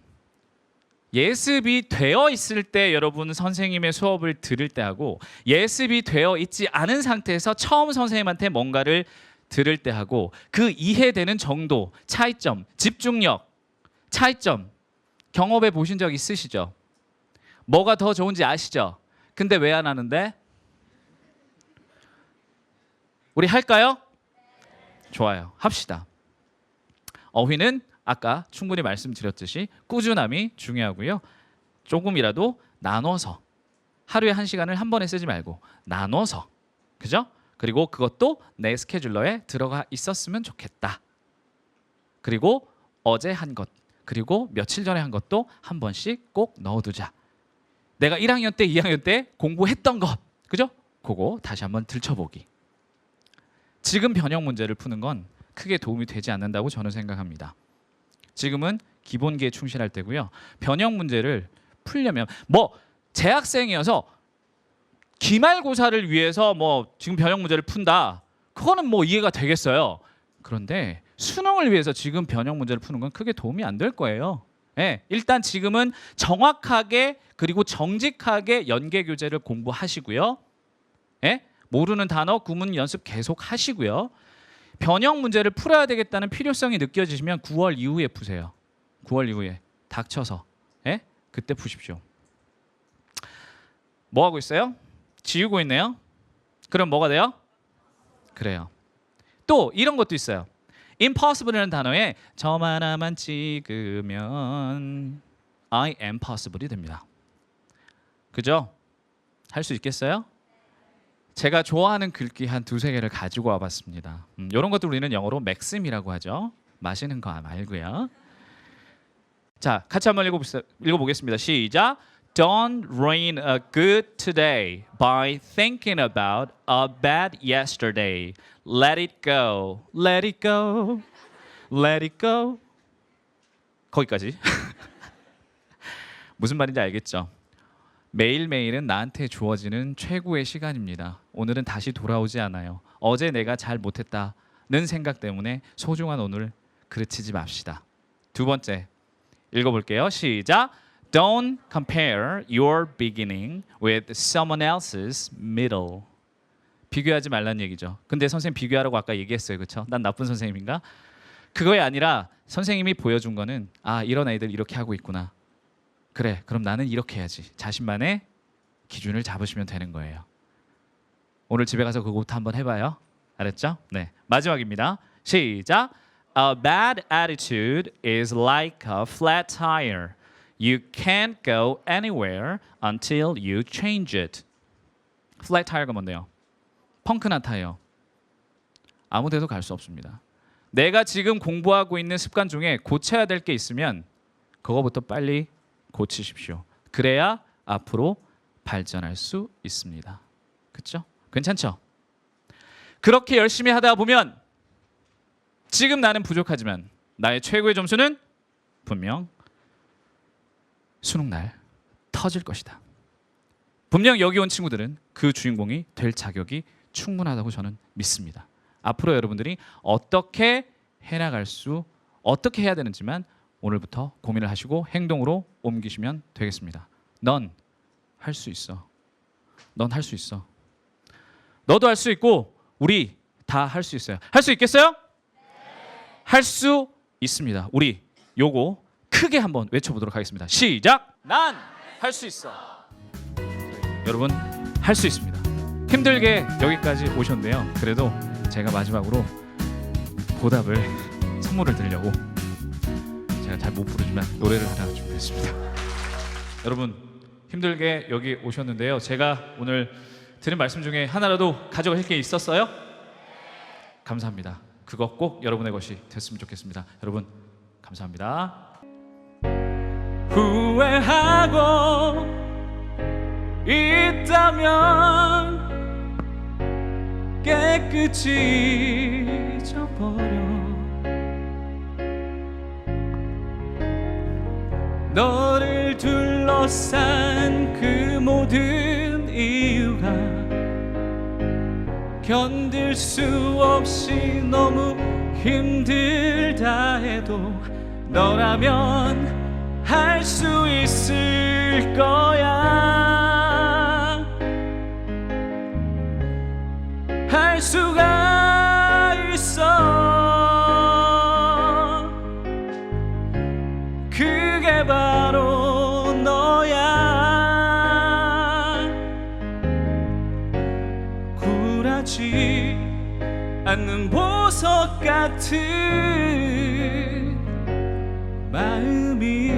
예습이 되어 있을 때 여러분 선생님의 수업을 들을 때하고 예습이 되어 있지 않은 상태에서 처음 선생님한테 뭔가를 들을 때하고 그 이해되는 정도, 차이점, 집중력, 차이점 경험해 보신 적 있으시죠? 뭐가 더 좋은지 아시죠? 근데 왜 안 하는데? 우리 할까요? 좋아요. 합시다. 어휘는 아까 충분히 말씀드렸듯이 꾸준함이 중요하고요. 조금이라도 나눠서 하루에 1시간을 한 번에 쓰지 말고 나눠서, 그죠? 그리고 그것도 내 스케줄러에 들어가 있었으면 좋겠다. 그리고 어제 한 것, 그리고 며칠 전에 한 것도 한 번씩 꼭 넣어두자. 내가 1학년 때, 2학년 때 공부했던 것, 그죠? 그거 다시 한번 들춰보기. 지금 변형 문제를 푸는 건 크게 도움이 되지 않는다고 저는 생각합니다. 지금은 기본기에 충실할 때고요. 변형 문제를 풀려면 뭐 재학생이어서 기말고사를 위해서 뭐 지금 변형 문제를 푼다. 그거는 뭐 이해가 되겠어요. 그런데 수능을 위해서 지금 변형 문제를 푸는 건 크게 도움이 안 될 거예요. 네, 일단 지금은 정확하게 그리고 정직하게 연계 교재를 공부하시고요. 네? 모르는 단어, 구문 연습 계속 하시고요. 변형 문제를 풀어야 되겠다는 필요성이 느껴지시면 9월 이후에 푸세요. 9월 이후에 닥쳐서 예? 그때 푸십시오. 뭐 하고 있어요? 지우고 있네요. 그럼 뭐가 돼요? 그래요. 또 이런 것도 있어요. impossible이라는 단어에 점 하나만 찍으면 I am possible이 됩니다. 그죠? 할 수 있겠어요? 제가 좋아하는 글귀 한 2-3개를 가지고 와봤습니다. 이런 것들 우리는 영어로 맥심이라고 하죠. 마시는 거 말고요. 자, 같이 한번 읽어보겠습니다. 시작. Don't ruin a good today by thinking about a bad yesterday. Let it go. Let it go. Let it go. 거기까지. 무슨 말인지 알겠죠? 매일매일은 나한테 주어지는 최고의 시간입니다. 오늘은 다시 돌아오지 않아요. 어제 내가 잘 못했다는 생각 때문에 소중한 오늘 그르치지 맙시다. 두 번째, 읽어볼게요. 시작. Don't compare your beginning with someone else's middle. 비교하지 말라는 얘기죠. 근데 선생님 비교하라고 아까 얘기했어요. 그렇죠? 난 나쁜 선생님인가? 그거에 아니라 선생님이 보여준 거는 아 이런 아이들 이렇게 하고 있구나. 그래 그럼 나는 이렇게 해야지. 자신만의 기준을 잡으시면 되는 거예요. 오늘 집에 가서 그거부터 한번 해봐요. 알았죠? 네, 마지막입니다. 시작. A bad attitude is like a flat tire. You can't go anywhere until you change it. Flat tire가 뭔데요? 펑크난 타이어. 아무 데도 갈 수 없습니다. 내가 지금 공부하고 있는 습관 중에 고쳐야 될 게 있으면 그거부터 빨리 고치십시오. 그래야 앞으로 발전할 수 있습니다. 그렇죠? 괜찮죠? 그렇게 열심히 하다 보면 지금 나는 부족하지만 나의 최고의 점수는 분명 수능날 터질 것이다. 분명 여기 온 친구들은 그 주인공이 될 자격이 충분하다고 저는 믿습니다. 앞으로 여러분들이 어떻게 해야 되는지만 오늘부터 고민을 하시고 행동으로 옮기시면 되겠습니다. 넌 할 수 있어. 넌 할 수 있어. 너도 할 수 있고 우리 다 할 수 있어요. 할 수 있겠어요? 할 수 있습니다. 우리 요거 크게 한번 외쳐보도록 하겠습니다. 시작! 난 할 수 있어. 여러분 할 수 있습니다. 힘들게 여기까지 오셨는데요. 그래도 제가 마지막으로 보답을 선물을 드리려고 제가 잘 못 부르지만 노래를 하나 준비했습니다. 여러분 힘들게 여기 오셨는데요. 제가 오늘 드린 말씀 중에 하나라도 가져갈 게 있었어요? 감사합니다. 그거 꼭 여러분의 것이 됐으면 좋겠습니다. 여러분 감사합니다. 후회하고 있다면 깨끗이 잊어버려. 너를 둘러싼 그 모든 이유가 견딜 수 없이 너무 힘들다 해도 너라면 할 수 있을 거야. 할 수가 있어. 그게 바로 너야. 굴하지 않는 보석 같은 마음이